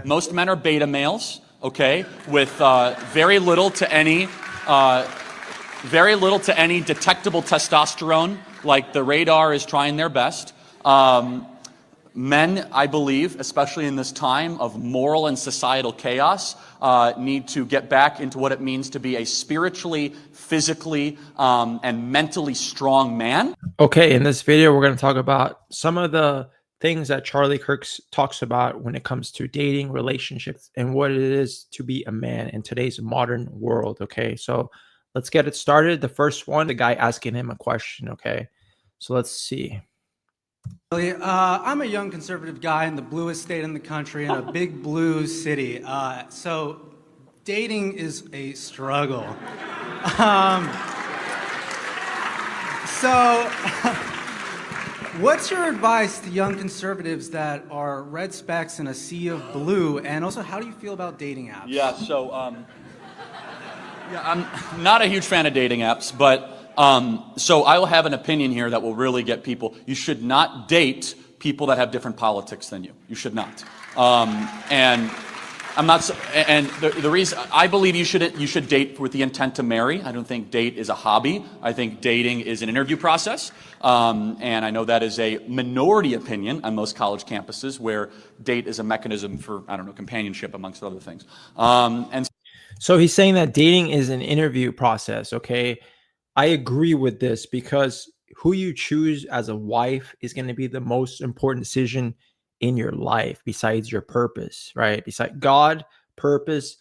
Most men are beta males, okay, with very little to any detectable testosterone. Like the radar is trying their best. Men, I believe, especially in this time of moral and societal chaos, need to get back into what it means to be a spiritually, physically, and mentally strong man. Okay, in this video, we're going to talk about some of the things that Charlie Kirk talks about when it comes to dating, relationships, and what it is to be a man in today's modern world. Okay, so let's get it started. The first one, the guy asking him a question. Okay, so let's see. I'm a young conservative guy in the bluest state in the country in a big blue city. So dating is a struggle. So what's your advice to young conservatives that are red specks in a sea of blue? And also, how do you feel about dating apps? Yeah, so I'm not a huge fan of dating apps, but so I will have an opinion here that will really get people. You should not date people that have different politics than you. You should not. And I'm not. And the reason I believe you should date with the intent to marry. I don't think date is a hobby. I think dating is an interview process. And I know that is a minority opinion on most college campuses, where date is a mechanism for, I don't know, companionship amongst other things. And so he's saying that dating is an interview process. Okay. I agree with this because who you choose as a wife is going to be the most important decision in your life besides your purpose, right? Besides God, purpose,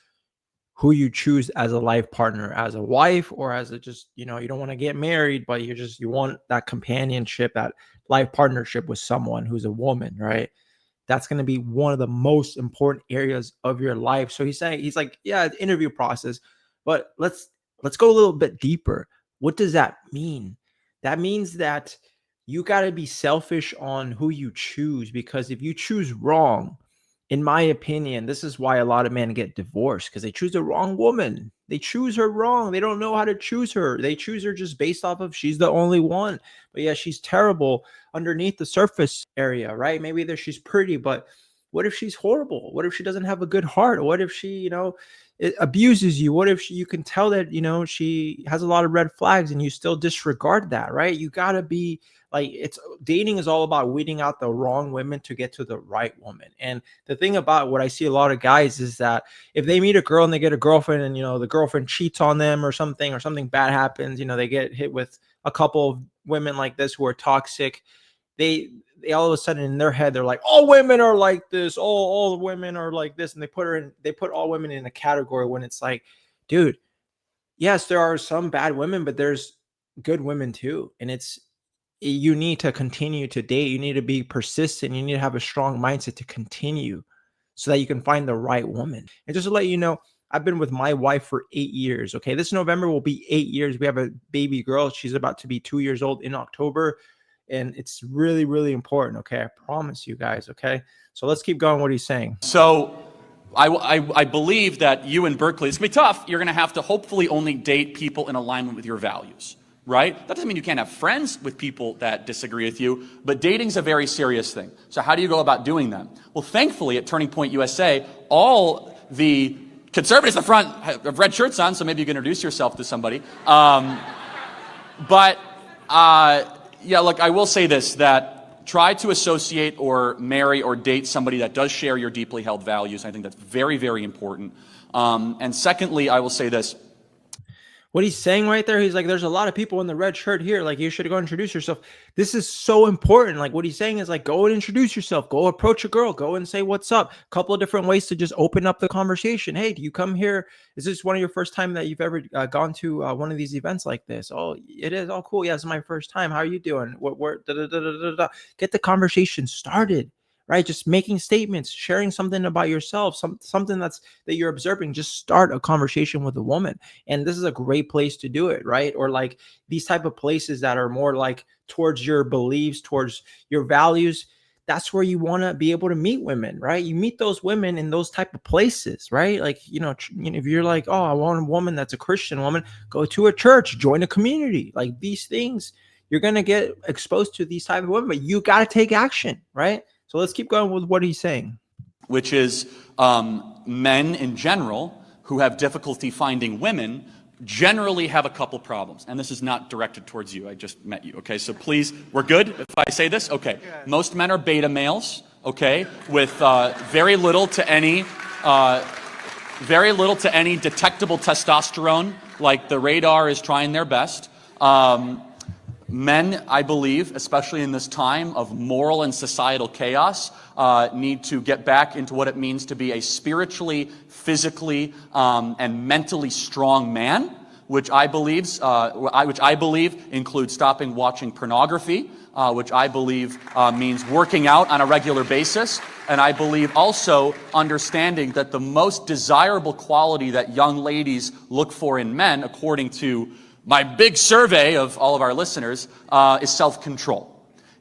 who you choose as a life partner, as a wife, or as a just, you don't want to get married, but you want that companionship, that life partnership with someone who's a woman, right? That's going to be one of the most important areas of your life. So he's like, yeah, it's interview process, but let's go a little bit deeper. What does that mean? That means that you got to be selfish on who you choose, because if you choose wrong, in my opinion, this is why a lot of men get divorced, because they choose the wrong woman. They choose her wrong. They don't know how to choose her. They choose her just based off of she's the only one. But yeah, she's terrible underneath the surface area, right? Maybe she's pretty, but what if she's horrible? What if she doesn't have a good heart? What if she, it abuses you? What if you can tell that, she has a lot of red flags and you still disregard that, right? You got to be like, dating is all about weeding out the wrong women to get to the right woman. And the thing about what I see a lot of guys is that if they meet a girl and they get a girlfriend and, the girlfriend cheats on them or something bad happens, they get hit with a couple of women like this who are toxic. They all of a sudden in their head, they're like, all women are like this. All women are like this. And they put all women in a category when it's like, dude, yes, there are some bad women, but there's good women too. And you need to continue to date. You need to be persistent. You need to have a strong mindset to continue so that you can find the right woman. And just to let you know, I've been with my wife for 8 years. Okay. This November will be 8 years. We have a baby girl. She's about to be 2 years old in October. And it's really, really important. Okay. I promise you guys. Okay. So let's keep going. What he's saying. So I believe that you in Berkeley, it's going to be tough. You're going to have to hopefully only date people in alignment with your values, right? That doesn't mean you can't have friends with people that disagree with you, but dating's a very serious thing. So how do you go about doing that? Well, thankfully at Turning Point USA, all the conservatives in the front have red shirts on, so maybe you can introduce yourself to somebody. Yeah, look, I will say this, that try to associate or marry or date somebody that does share your deeply held values. I think that's very, very important. And secondly, I will say this. What he's saying right there, he's like, there's a lot of people in the red shirt here. Like, you should go introduce yourself. This is so important. Like, what he's saying is like, go and introduce yourself. Go approach a girl. Go and say, what's up? A couple of different ways to just open up the conversation. Hey, do you come here? Is this one of your first time that you've ever gone to one of these events like this? Oh, it is. Oh, cool. Yeah, it's my first time. How are you doing? Get the conversation started. Right? Just making statements, sharing something about yourself, something that you're observing. Just start a conversation with a woman. And this is a great place to do it, right? Or like these type of places that are more like towards your beliefs, towards your values. That's where you want to be able to meet women, right? You meet those women in those type of places, right? Like, if you're like, oh, I want a woman that's a Christian woman, go to a church, join a community. Like these things, you're going to get exposed to these type of women, but you got to take action, right? So let's keep going with what he's saying. which is men in general who have difficulty finding women generally have a couple problems. And this is not directed towards you. I just met you. Okay, so please, we're good if I say this? Okay. Most men are beta males, okay, with very little to any detectable testosterone, like the radar is trying their best. Men, I believe, especially in this time of moral and societal chaos, need to get back into what it means to be a spiritually, physically, and mentally strong man, which I believe includes stopping watching pornography, which I believe means working out on a regular basis, and I believe also understanding that the most desirable quality that young ladies look for in men, according to my big survey of all of our listeners, is self-control.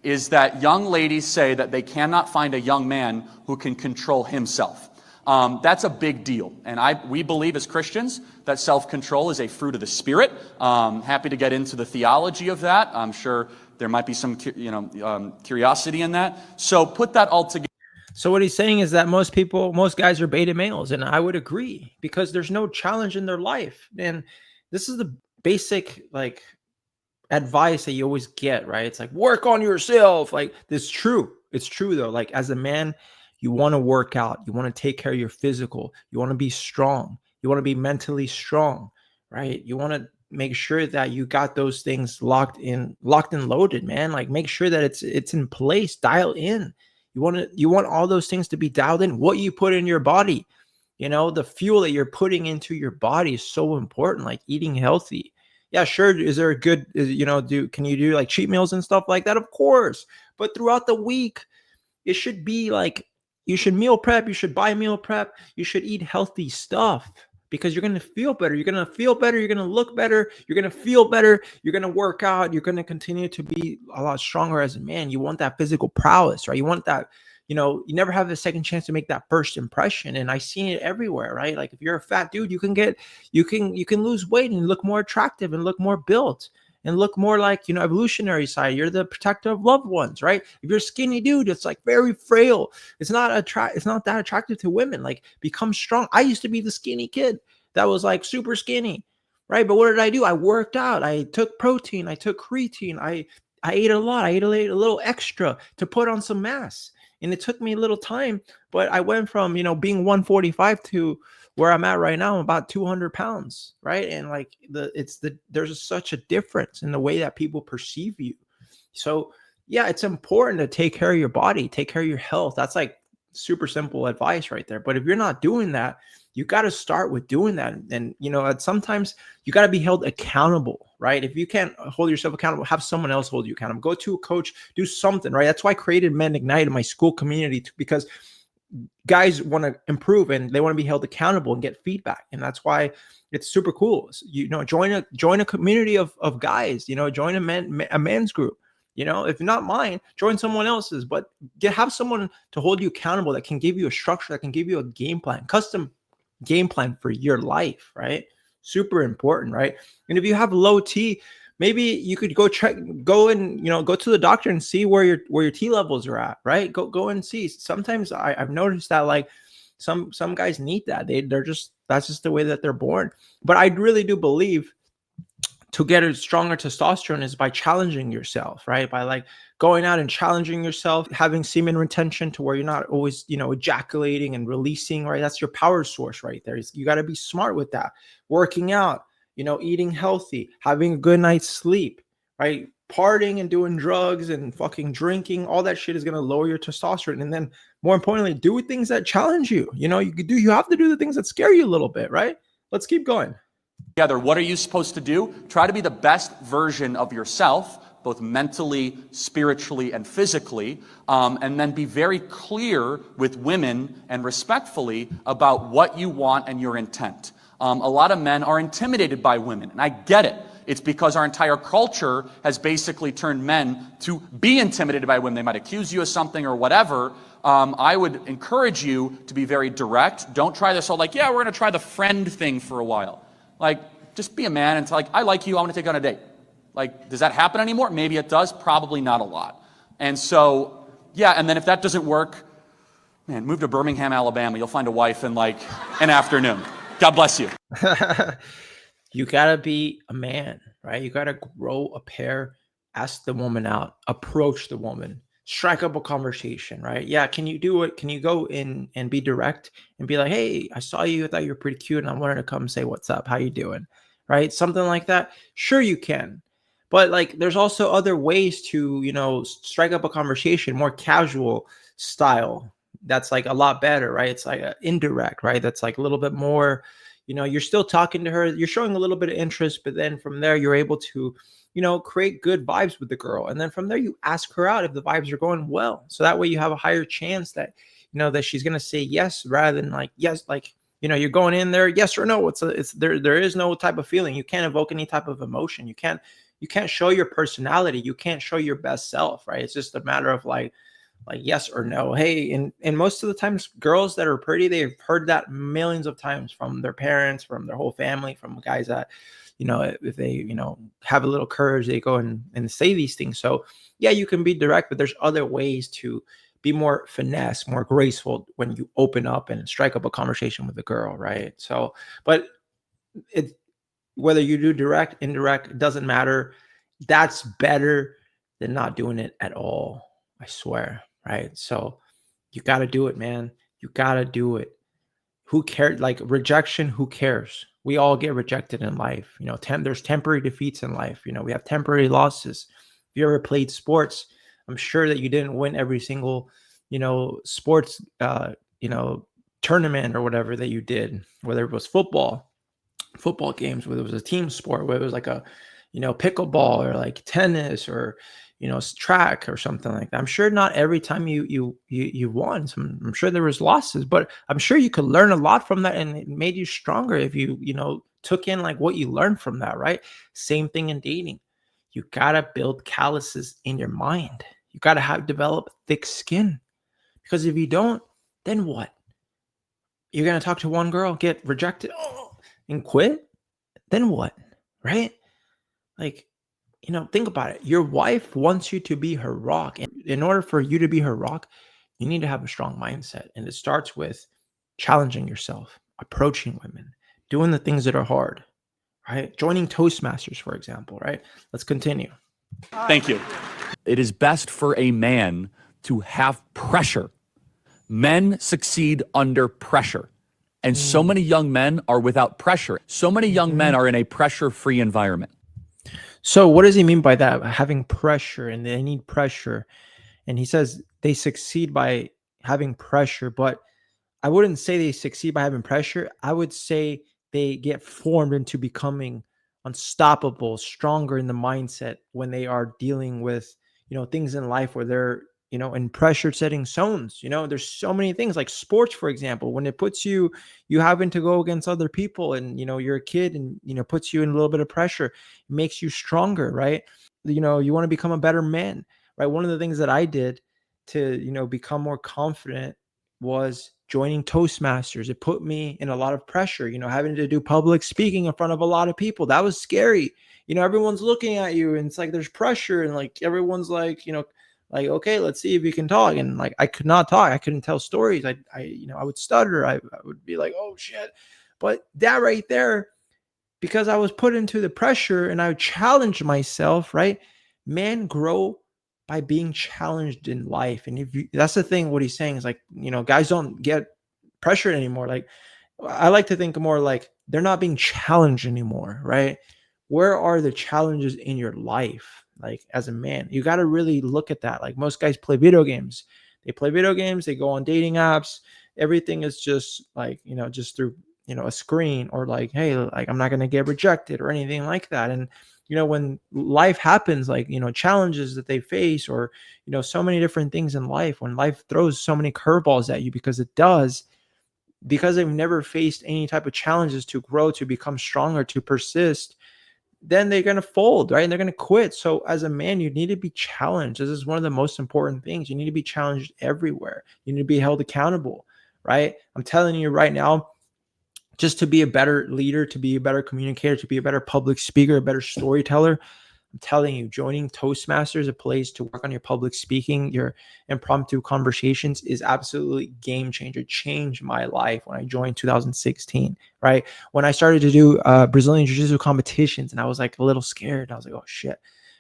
Is that young ladies say that they cannot find a young man who can control himself. That's a big deal. And we believe as Christians that self-control is a fruit of the Spirit. Happy to get into the theology of that. I'm sure there might be some curiosity in that. So put that all together. So what he's saying is that most guys are beta males. And I would agree, because there's no challenge in their life. And this is the basic advice that you always get, right? It's like, work on yourself. Like, this is true. It's true though. Like, as a man, you want to work out, you want to take care of your physical, you want to be strong, you want to be mentally strong, right? You want to make sure that you got those things locked and loaded, man. Like, make sure that it's in place, dial in. You want all those things to be dialed in. What you put in your body, the fuel that you're putting into your body is so important. Like, eating healthy. Yeah, sure. Is there a good, can you do like cheat meals and stuff like that? Of course. But throughout the week, it should be like, you should meal prep. You should buy meal prep. You should eat healthy stuff, because you're going to feel better. You're going to feel better. You're going to look better. You're going to feel better. You're going to work out. You're going to continue to be a lot stronger as a man. You want that physical prowess, right? You want that, you never have a second chance to make that first impression. And I see it everywhere, right? Like, if you're a fat dude, you can lose weight and look more attractive and look more built and look more like, evolutionary side. You're the protector of loved ones, right? If you're a skinny dude, it's like very frail. It's not that attractive to women. Like, become strong. I used to be the skinny kid that was like super skinny, right? But what did I do? I worked out. I took protein. I took creatine. I ate a lot. I ate a little extra to put on some mass. And it took me a little time, but I went from, being 145 to where I'm at right now, about 200 pounds, right? And like, there's such a difference in the way that people perceive you. So yeah, it's important to take care of your body, take care of your health. That's like super simple advice right there. But if you're not doing that, you got to start with doing that. And, sometimes you got to be held accountable, right? If you can't hold yourself accountable, have someone else hold you accountable. Go to a coach, do something, right? That's why I created Men Ignite in my school community, because guys want to improve and they want to be held accountable and get feedback. And that's why it's super cool. Join a community of guys, join a men's group. If not mine, join someone else's, but have someone to hold you accountable that can give you a structure, that can give you a game plan, custom game plan for your life, right? Super important, right? And if you have low T, maybe you could go to the doctor and see where your T levels are at, right? Go and see. Sometimes I've noticed that like some guys need that. That's just the way that they're born. But I really do believe to get a stronger testosterone is by challenging yourself, right? By like going out and challenging yourself, having semen retention to where you're not always, ejaculating and releasing, right? That's your power source right there. You got to be smart with that. Working out, eating healthy, having a good night's sleep, right? Partying and doing drugs and fucking drinking, all that shit is going to lower your testosterone. And then more importantly, do things that challenge you. You have to do the things that scare you a little bit, right? Let's keep going. Together, what are you supposed to do? Try to be the best version of yourself, both mentally, spiritually, and physically, and then be very clear with women and respectfully about what you want and your intent. A lot of men are intimidated by women, and I get it. It's because our entire culture has basically turned men to be intimidated by women. They might accuse you of something or whatever. I would encourage you to be very direct. Don't try this whole we're going to try the friend thing for a while. Just be a man and tell, I like you, I want to take you on a date. Does that happen anymore? Maybe it does, probably not a lot. And so, yeah, and then if that doesn't work, Man, move to Birmingham, Alabama. You'll find a wife in like an afternoon. God bless you. You gotta be a man, right? You gotta grow a pair, ask the woman out, approach the woman, strike up a conversation, right? Yeah, can you do it? Can you go in and be direct and be like, hey, I saw you, I thought you were pretty cute, and I wanted to come say what's up. How you doing? Right? Something like that. Sure, you can. But like there's also other ways to, strike up a conversation, more casual style. That's like a lot better, right? It's like a indirect, right? That's like a little bit more, you're still talking to her, you're showing a little bit of interest, but then from there you're able to, create good vibes with the girl. And then from there you ask her out if the vibes are going well. So that way you have a higher chance that, that she's going to say yes rather than like, yes, like, you're going in there, yes or no. There is no type of feeling. You can't evoke any type of emotion. You can't show your personality. You can't show your best self, right? It's just a matter of like yes or no. Hey, and most of the times girls that are pretty, they've heard that millions of times from their parents, from their whole family, from guys that, if they, have a little courage, they go and say these things. So yeah, you can be direct, but there's other ways to be more finesse, more graceful when you open up and strike up a conversation with a girl, right? So, but whether you do direct, indirect, it doesn't matter. That's better than not doing it at all. I swear, right? So you got to do it, man. You got to do it. Who cares? Like rejection, who cares? We all get rejected in life. There's temporary defeats in life. We have temporary losses. If you ever played sports, I'm sure that you didn't win every single, sports, tournament or whatever that you did, whether it was football games, whether it was a team sport, whether it was like a, pickleball or like tennis or, track or something like that. I'm sure not every time you won. I'm sure there was losses, but I'm sure you could learn a lot from that, and it made you stronger if you took in like what you learned from that, right? Same thing in dating. You gotta build calluses in your mind. You gotta develop thick skin, because if you don't, then what? You're gonna talk to one girl, get rejected, and quit? Then what? Right? Like, think about it. Your wife wants you to be her rock. And in order for you to be her rock, you need to have a strong mindset. And it starts with challenging yourself, approaching women, doing the things that are hard, right? Joining Toastmasters, for example, right? Let's continue. Thank you. It is best for a man to have pressure. Men succeed under pressure. And so many young men are without pressure. So many young men are in a pressure-free environment. So what does he mean by that? Having pressure, and they need pressure. And he says they succeed by having pressure, but I wouldn't say they succeed by having pressure. I would say they get formed into becoming unstoppable, stronger in the mindset when they are dealing with, things in life where they're, in pressure setting zones. There's so many things like sports, for example, when it puts you having to go against other people, and, you're a kid, and, puts you in a little bit of pressure, it makes you stronger, right? You want to become a better man, right? One of the things that I did to, become more confident was joining Toastmasters. It put me in a lot of pressure, having to do public speaking in front of a lot of people. That was scary. Everyone's looking at you, and it's like there's pressure, and like everyone's like, like, okay, let's see if you can talk. And like, I could not talk. I couldn't tell stories. I would stutter. I would be like, oh shit. But that right there, because I was put into the pressure and I challenged myself, right? Men grow by being challenged in life. And that's the thing, what he's saying is like, guys don't get pressured anymore. Like, I like to think more like they're not being challenged anymore, right? Where are the challenges in your life? Like as a man, you got to really look at that. Like most guys play video games. They play video games. They go on dating apps. Everything is just like, just through, a screen, or like, hey, like I'm not going to get rejected or anything like that. And, when life happens, like, challenges that they face, or, so many different things in life, when life throws so many curveballs at you, because it does, because they've never faced any type of challenges to grow, to become stronger, to persist, then they're going to fold, right? And they're going to quit. So as a man, you need to be challenged. This is one of the most important things. You need to be challenged everywhere. You need to be held accountable, right? I'm telling you right now, just to be a better leader, to be a better communicator, to be a better public speaker, a better storyteller, I'm telling you, joining Toastmasters, a place to work on your public speaking, your impromptu conversations, is absolutely game changer. Changed my life when I joined 2016, right? When I started to do Brazilian Jiu-Jitsu competitions, and I was like a little scared. I was like, oh shit.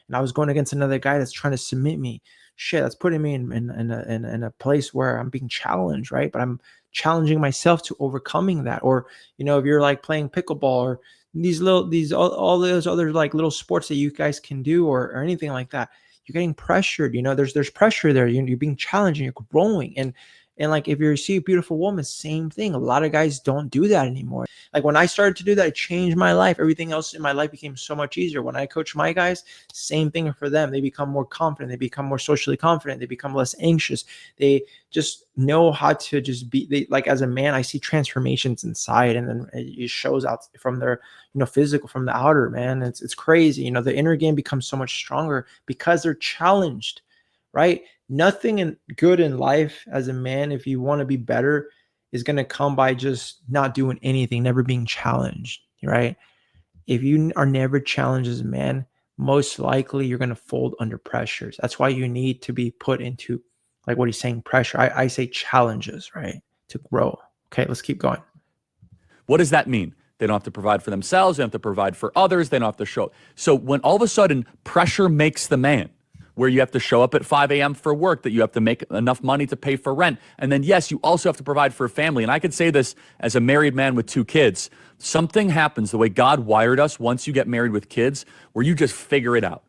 And I was going against another guy that's trying to submit me. Shit, that's putting me in a place where I'm being challenged, right? But I'm challenging myself to overcoming that. Or, you know, if you're like playing pickleball or all those other like little sports that you guys can do, or anything like that, you're getting pressured. You know, there's pressure there. You're being challenged and you're growing. And like if you see a beautiful woman, same thing. A lot of guys don't do that anymore. Like when I started to do that, it changed my life. Everything else in my life became so much easier. When I coach my guys, same thing for them. They become more confident. They become more socially confident. They become less anxious. They just know how to just be, like as a man, I see transformations inside, and then it shows out from their, you know, physical, from the outer, man. It's crazy. You know, the inner game becomes so much stronger because they're challenged, right? Nothing good in life as a man, if you want to be better, is going to come by just not doing anything, never being challenged, right? If you are never challenged as a man, most likely you're going to fold under pressures. That's why you need to be put into, like what he's saying, pressure. I say challenges, right? To grow. Okay, let's keep going. What does that mean? They don't have to provide for themselves. They don't have to provide for others. They don't have to show. So when all of a sudden pressure makes the man, where you have to show up at 5 a.m. for work, that you have to make enough money to pay for rent. And then, yes, you also have to provide for a family. And I could say this as a married man with 2 kids. Something happens the way God wired us once you get married with kids, where you just figure it out.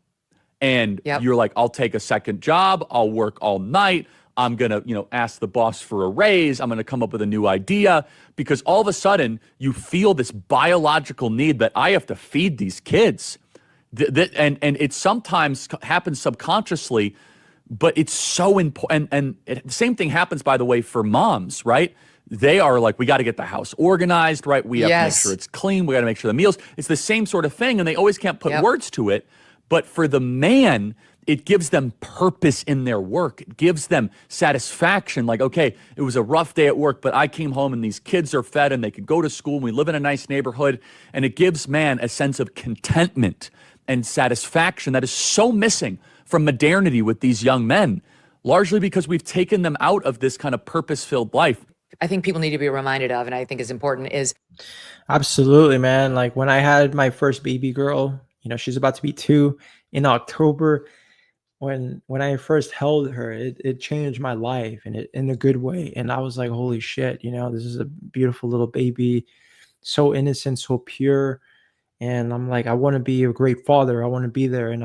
And you're like, I'll take a second job. I'll work all night. I'm going to, ask the boss for a raise. I'm going to come up with a new idea, because all of a sudden you feel this biological need that I have to feed these kids. And it sometimes happens subconsciously, but it's so important. And the same thing happens, by the way, for moms, right? They are like, we got to get the house organized, right? We have to make sure it's clean. We got to make sure the meals. It's the same sort of thing, and they always can't put words to it. But for the man, it gives them purpose in their work. It gives them satisfaction. Like, okay, it was a rough day at work, but I came home and these kids are fed and they can go to school and we live in a nice neighborhood. And it gives man a sense of contentment and satisfaction that is so missing from modernity with these young men, largely because we've taken them out of this kind of purpose-filled life. I think people need to be reminded of, and I think is important, is absolutely, man. Like when I had my first baby girl, she's about to be 2 in October. When I first held her, it changed my life, and it in a good way. And I was like, holy shit, this is a beautiful little baby, so innocent, so pure. And I'm like, I want to be a great father. I want to be there. And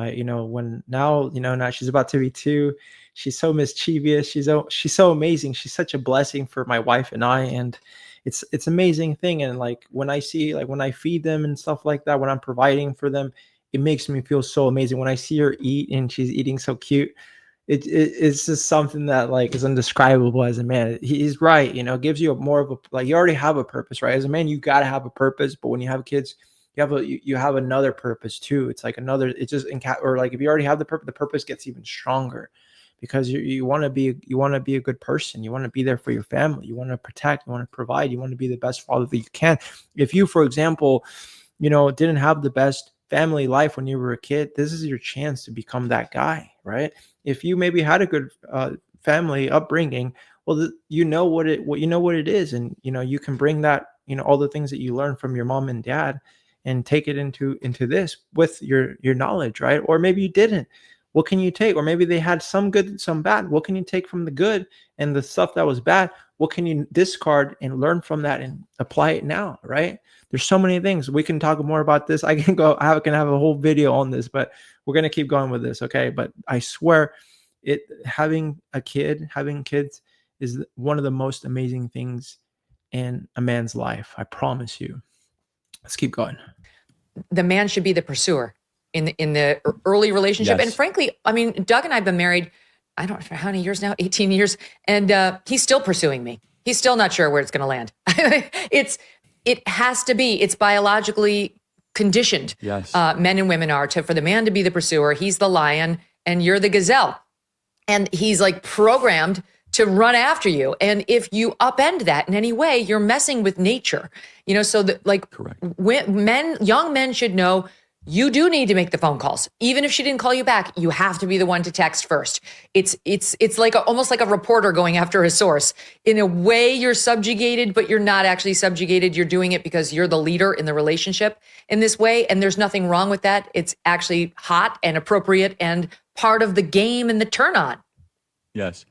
now she's about to be 2. She's so mischievous. She's so amazing. She's such a blessing for my wife and I. And it's amazing thing. And like when I see, like when I feed them and stuff like that, when I'm providing for them, it makes me feel so amazing. When I see her eat and she's eating so cute, it's just something that like is indescribable as a man. He's right. It gives you more of a, like, you already have a purpose, right? As a man, you got to have a purpose. But when you have kids, you have another purpose too. It's like another, it's just or like if you already have the purpose gets even stronger, because you want to be a good person. You want to be there for your family. You want to protect, you want to provide, you want to be the best father that you can. If you, for example, didn't have the best family life when you were a kid, this is your chance to become that guy, right? If you maybe had a good family upbringing, well, you know what it is, and you can bring that, all the things that you learned from your mom and dad, and take it into this with your knowledge, right? Or maybe you didn't. What can you take? Or maybe they had some good, some bad. What can you take from the good, and the stuff that was bad, what can you discard and learn from that and apply it now, right? There's so many things. We can talk more about this. I can have a whole video on this, but we're going to keep going with this, okay? But I swear, having kids is one of the most amazing things in a man's life. I promise you. Let's keep going. The man should be the pursuer in the early relationship. Yes. And frankly, I mean, Doug and I have been married, I don't know how many years now, 18 years. And he's still pursuing me. He's still not sure where it's going to land. It has to be, it's biologically conditioned. Yes. Men and women are for the man to be the pursuer. He's the lion and you're the gazelle. And he's like programmed to run after you. And if you upend that in any way, you're messing with nature. So that, like, correct. Young men should know you do need to make the phone calls. Even if she didn't call you back, you have to be the one to text first. It's like almost like a reporter going after a source. In a way, you're subjugated, but you're not actually subjugated. You're doing it because you're the leader in the relationship in this way. And there's nothing wrong with that. It's actually hot and appropriate and part of the game and the turn on. Yes.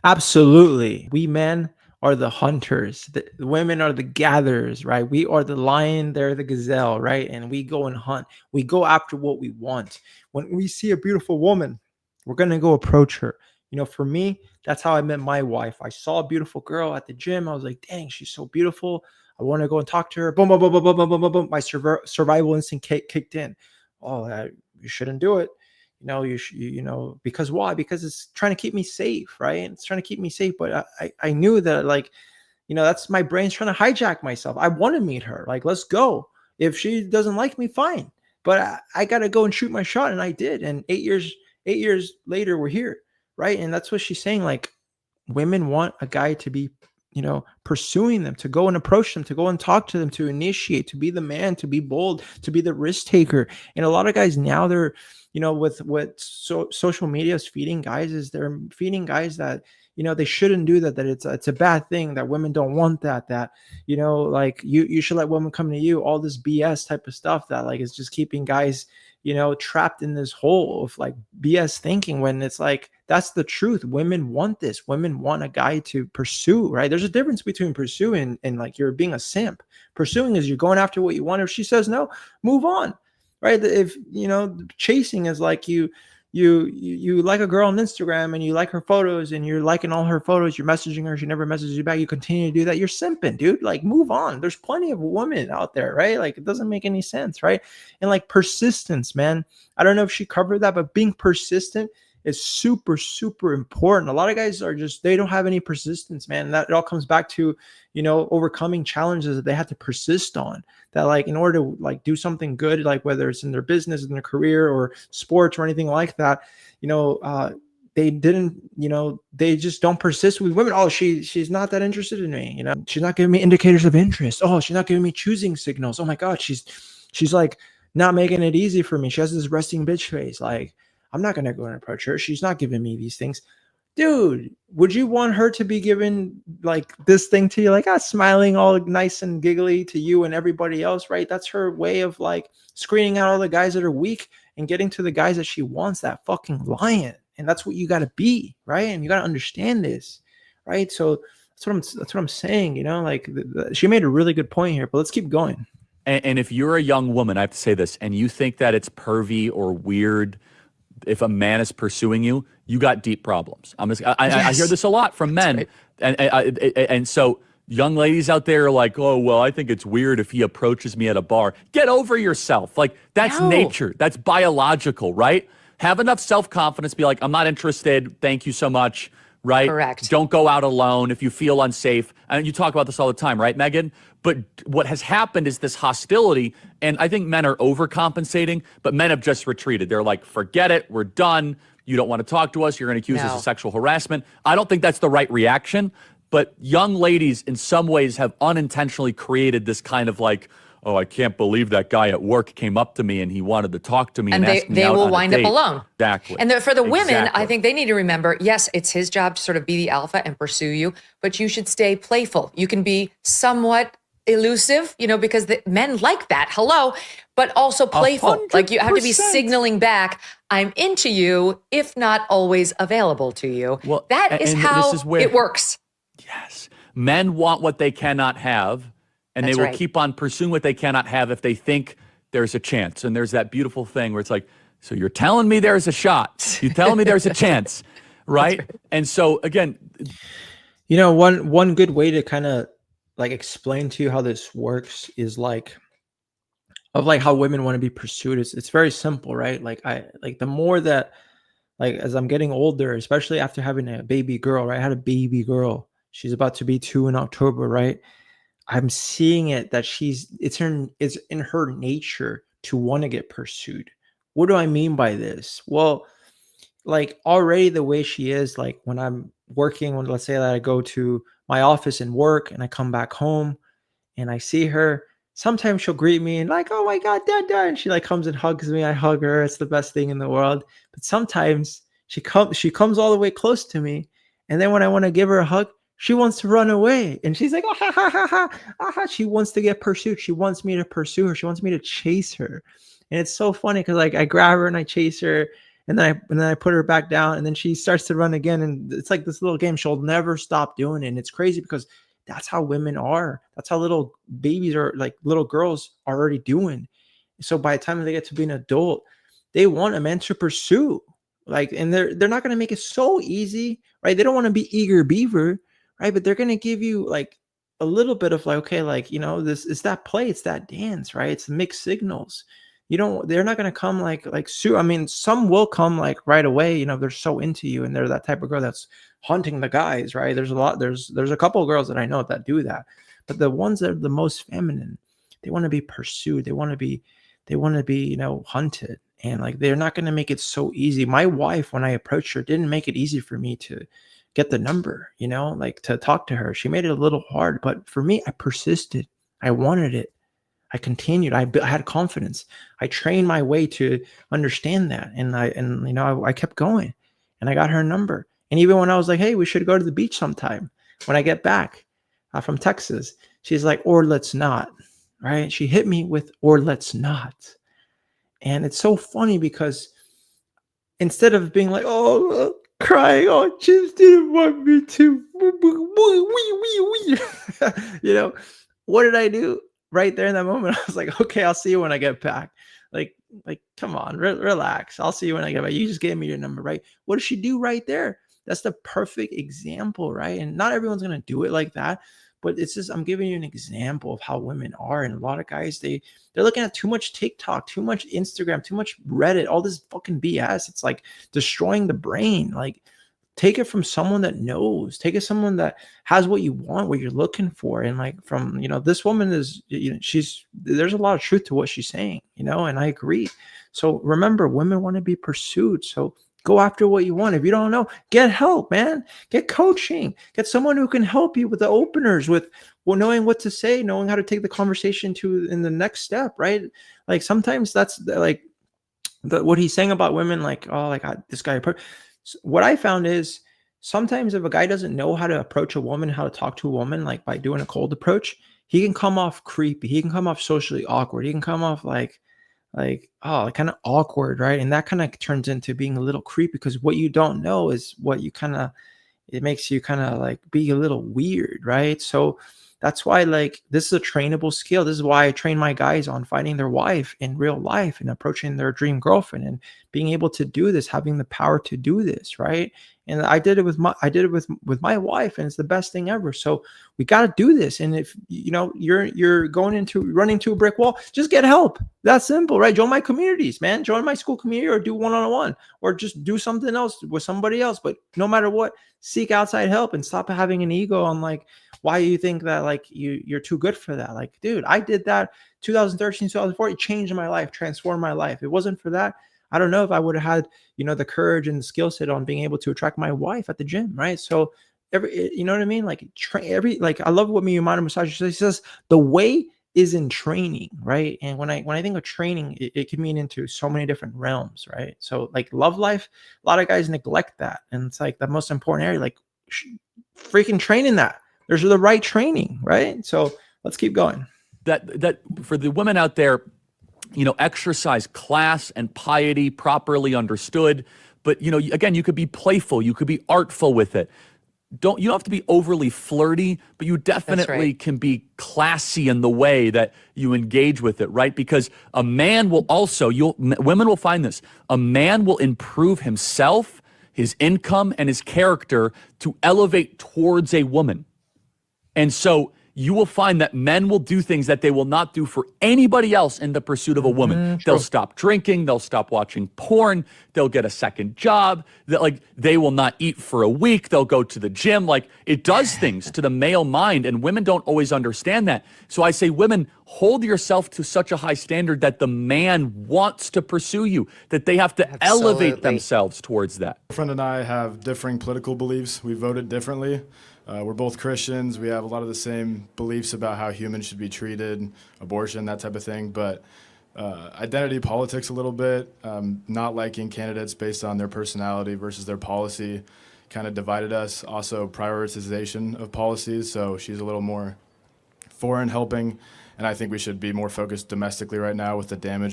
Absolutely. We men are the hunters. The women are the gatherers, right? We are the lion, they're the gazelle, right? And we go and hunt. We go after what we want. When we see a beautiful woman, we're going to go approach her. You know, for me, that's how I met my wife. I saw a beautiful girl at the gym. I was like, dang, she's so beautiful. I want to go and talk to her. Boom, boom, boom, boom, boom, boom, boom, boom, boom. My survival instinct kicked in. Oh, you shouldn't do it. Because why? Because it's trying to keep me safe, right? It's trying to keep me safe. But I knew that, like, that's my brain's trying to hijack myself. I want to meet her. Like, let's go. If she doesn't like me, fine. But I got to go and shoot my shot. And I did. And 8 years later, we're here, right? And that's what she's saying. Like, women want a guy to be, pursuing them, to go and approach them, to go and talk to them, to initiate, to be the man, to be bold, to be the risk taker. And a lot of guys now, they're, with what social media is feeding guys, is they're feeding guys that, they shouldn't do that, that it's a bad thing, that women don't want that, like you should let women come to you, all this BS type of stuff that, like, is just keeping guys, trapped in this hole of, like, BS thinking, when it's like, that's the truth. Women want this. Women want a guy to pursue, right? There's a difference between pursuing and like you're being a simp. Pursuing is you're going after what you want. If she says no, move on, right? If, chasing is like you like a girl on Instagram and you like her photos and you're liking all her photos, you're messaging her, she never messages you back, you continue to do that, you're simping, dude. Like, move on. There's plenty of women out there, right? Like, it doesn't make any sense, right? And like persistence, man. I don't know if she covered that, but being persistent is super, super important. A lot of guys are just, they don't have any persistence, man. And that it all comes back to, overcoming challenges that they have to persist on. That, like, in order to, like, do something good, like whether it's in their business, in their career, or sports, or anything like that, they didn't, they just don't persist with women. Oh, she's not that interested in me. She's not giving me indicators of interest. Oh, she's not giving me choosing signals. Oh my God, she's like not making it easy for me. She has this resting bitch face. Like, I'm not going to go and approach her. She's not giving me these things. Dude, would you want her to be giving, like, this thing to you, like, smiling all nice and giggly to you and everybody else, right? That's her way of, like, screening out all the guys that are weak and getting to the guys that she wants, that fucking lion. And that's what you got to be, right? And you got to understand this, right? So that's what I'm saying, like, she made a really good point here, but let's keep going. And if you're a young woman, I have to say this, and you think that it's pervy or weird if a man is pursuing you, you got deep problems. I hear this a lot from men. Right. And so young ladies out there are like, oh, well, I think it's weird if he approaches me at a bar. Get over yourself. Like, that's nature. That's biological, right? Have enough self-confidence. Be like, I'm not interested. Thank you so much. Right? Correct. Don't go out alone if you feel unsafe. And you talk about this all the time, right, Megan? But what has happened is this hostility, and I think men are overcompensating, but men have just retreated. They're like, forget it, we're done. You don't want to talk to us. You're going to accuse us of sexual harassment. I don't think that's the right reaction, but young ladies in some ways have unintentionally created this kind of like, oh, I can't believe that guy at work came up to me and he wanted to talk to me and ask me they out will on a wind up date. alone. Exactly. And for the women, Exactly. I think they need to remember, yes, it's his job to sort of be the alpha and pursue you, but you should stay playful. You can be somewhat elusive, because the men like that. Hello, but also playful. 100%. Like, you have to be signaling back, I'm into you, if not always available to you. Well, that is how it works. Yes. Men want what they cannot have, and That's they will right. keep on pursuing what they cannot have if they think there's a chance. And there's that beautiful thing where it's like, so you're telling me there's a shot. You're telling me there's a chance, right? And so, again, one good way to kind of, like, explain to you how this works is like how women want to be pursued. It's very simple, right? Like, the more that, like, as I'm getting older, especially after having a baby girl, right? I had a baby girl. She's about to be 2 in October, right? I'm seeing it that it's in her nature to want to get pursued. What do I mean by this? Well, like, already the way she is, like, when I'm working, let's say that I go to my office and work and I come back home and I see her, sometimes she'll greet me and like, oh my God, dad, dad. And she like comes and hugs me. I hug her. It's the best thing in the world. But sometimes she comes all the way close to me. And then when I want to give her a hug, she wants to run away. And she's like, oh, ha, ha, ha, ha, ha, ha. She wants to get pursued. She wants me to pursue her. She wants me to chase her. And it's so funny because like I grab her and I chase her. And then I put her back down, and then she starts to run again. And it's like this little game. She'll never stop doing it. And it's crazy because that's how women are. That's how little babies are, like little girls are already doing. So by the time they get to be an adult, they want a man to pursue. Like, and they're not going to make it so easy, right? They don't want to be eager beaver, right? But they're going to give you like a little bit of like, okay, like, you know, this is that play, it's that dance, right? It's mixed signals. They're not going to come like Sue. I mean, some will come like right away, you know, they're so into you and they're that type of girl that's hunting the guys, right? There's a couple of girls that I know that do that, but the ones that are the most feminine, they want to be pursued. They want to be, you know, hunted, and like, they're not going to make it so easy. My wife, when I approached her, didn't make it easy for me to get the number, you know, like to talk to her. She made it a little hard, but for me, I persisted. I wanted it. I continued. I had confidence. I trained my way to understand that. And you know, I kept going, and I got her number. And even when I was like, hey, we should go to the beach sometime when I get back from Texas, she's like, or let's not, right? She hit me with, or let's not. And it's so funny because instead of being like, oh, crying, oh, just didn't want me to, you know, what did I do? Right there in that moment, I was like, okay, I'll see you when I get back. Like, come on, relax. I'll see you when I get back. You just gave me your number, right? What does she do right there? That's the perfect example, right? And not everyone's going to do it like that, but it's just, I'm giving you an example of how women are. And a lot of guys, they're looking at too much TikTok, too much Instagram, too much Reddit, all this fucking BS. It's like destroying the brain. Like, take it from someone that knows. Take it someone that has what you want, what you're looking for. And like, from, you know, this woman is, you know, there's a lot of truth to what she's saying, you know, and I agree. So remember, women want to be pursued. So go after what you want. If you don't know, get help, man. Get coaching. Get someone who can help you with the openers, with knowing what to say, knowing how to take the conversation to in the next step, right? Like, sometimes that's like what he's saying about women, like, oh, like this guy. What I found is sometimes if a guy doesn't know how to approach a woman, how to talk to a woman, like by doing a cold approach, he can come off creepy. He can come off socially awkward. He can come off like, oh, kind of awkward, right? And that kind of turns into being a little creepy, because what you don't know is what you it makes you kind of like be a little weird, right? So that's why, like, this is a trainable skill. This is why I train my guys on finding their wife in real life and approaching their dream girlfriend and being able to do this, having the power to do this, right? And I did it with my wife, and it's the best thing ever. So we got to do this. And if you know you're running into a brick wall, just get help. That's simple, right? Join my communities, man. Join my school community, or do one-on-one, or just do something else with somebody else. But no matter what, seek outside help and stop having an ego on like why you think that like you're too good for that. Like, dude, I did that 2013, 2014. It changed my life, transformed my life. It wasn't for that, I don't know if I would have had, you know, the courage and the skill set on being able to attract my wife at the gym, right? So you know what I mean? Like, I love what Miyamano Masashi says. He says the way is in training, right? And when I think of training, it can mean into so many different realms, right? So like love life, a lot of guys neglect that, and it's like the most important area. Like, freaking training that. There's the right training, right? So let's keep going. That for the women out there, you know, exercise class and piety properly understood. But, you know, again, you could be playful, you could be artful with it. You don't have to be overly flirty, but you definitely can be classy in the way that you engage with it, right? Because a man will also, women will find this, a man will improve himself, his income, and his character to elevate towards a woman. And so you will find that men will do things that they will not do for anybody else in the pursuit of a woman. They'll stop drinking. They'll stop watching porn. They'll get a second job. They will not eat for a week. They'll go to the gym. Like, it does things to the male mind, and women don't always understand that. So I say, women, hold yourself to such a high standard that the man wants to pursue you, that they have to elevate themselves towards that. My friend and I have differing political beliefs. We voted differently. We're both Christians. We have a lot of the same beliefs about how humans should be treated, abortion, that type of thing. But identity politics a little bit, not liking candidates based on their personality versus their policy kind of divided us. Also, prioritization of policies. So she's a little more foreign helping. And I think we should be more focused domestically right now with the damage